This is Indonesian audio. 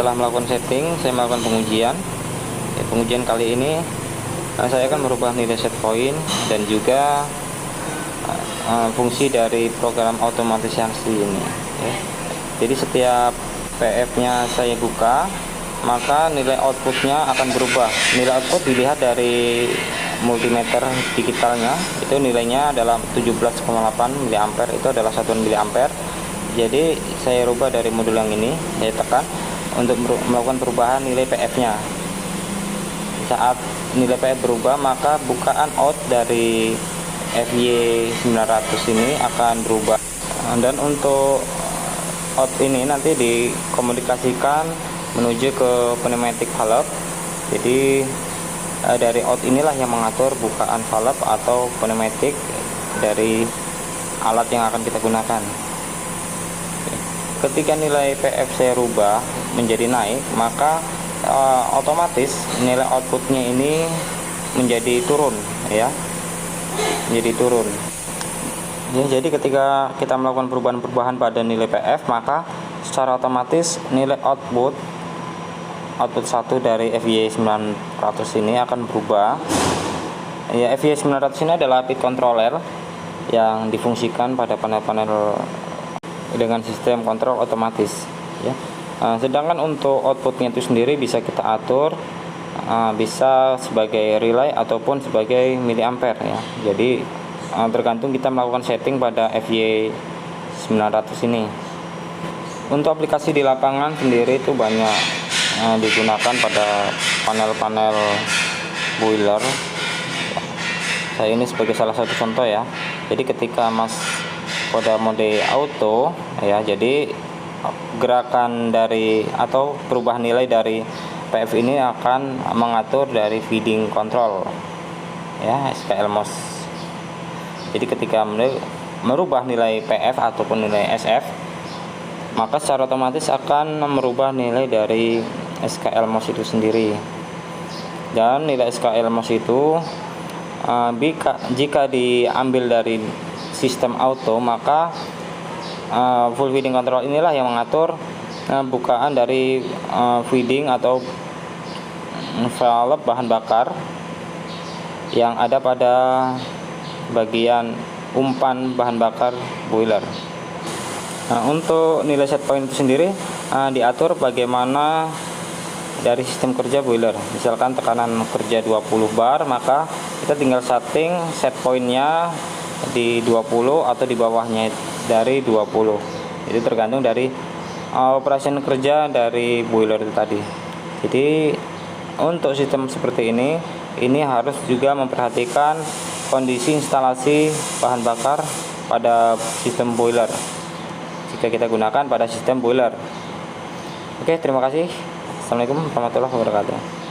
setelah melakukan setting, saya melakukan pengujian. Pengujian kali ini saya akan merubah nilai set point dan juga fungsi dari program otomatisasi ini ya. Jadi setiap PF-nya saya buka, maka nilai outputnya akan berubah. Nilai output dilihat dari multimeter digitalnya, itu nilainya adalah 17,8 mA, itu adalah satuan miliampere. Jadi saya rubah dari modul yang ini, saya tekan untuk melakukan perubahan nilai PF-nya. Saat nilai PF berubah, maka bukaan out dari FY900 ini akan berubah. Dan untuk out ini nanti dikomunikasikan menuju ke pneumatic valve. Jadi dari out inilah yang mengatur bukaan valve atau pneumatic dari alat yang akan kita gunakan. Ketika nilai PF saya rubah menjadi naik, maka otomatis nilai outputnya ini menjadi turun ya, menjadi turun ya. Jadi ketika kita melakukan perubahan-perubahan pada nilai PF, maka secara otomatis nilai output 1 dari FY900 ini akan berubah ya. FY900 ini adalah pit controller yang difungsikan pada panel-panel dengan sistem kontrol otomatis ya. Sedangkan untuk outputnya itu sendiri bisa kita atur, bisa sebagai relay ataupun sebagai miliampere ya. Jadi tergantung kita melakukan setting pada FY900 ini. Untuk aplikasi di lapangan sendiri itu banyak digunakan pada panel-panel boiler. Saya ini sebagai salah satu contoh ya. Jadi ketika pada mode auto ya, jadi gerakan dari atau perubahan nilai dari PF ini akan mengatur dari feeding control ya, SKL MOS. Jadi ketika merubah nilai PF ataupun nilai SF, maka secara otomatis akan merubah nilai dari SKL MOS itu sendiri. Dan nilai SKL MOS itu jika diambil dari sistem auto, maka full feeding control inilah yang mengatur bukaan dari feeding atau valve bahan bakar yang ada pada bagian umpan bahan bakar boiler. Untuk nilai set point itu sendiri diatur bagaimana dari sistem kerja boiler. Misalkan tekanan kerja 20 bar, maka kita tinggal setting set pointnya di 20 atau di bawahnya dari 20. Itu tergantung dari operasi kerja dari boiler itu tadi. Jadi untuk sistem seperti ini harus juga memperhatikan kondisi instalasi bahan bakar pada sistem boiler jika kita gunakan pada sistem boiler. Oke, terima kasih. Assalamualaikum warahmatullahi wabarakatuh.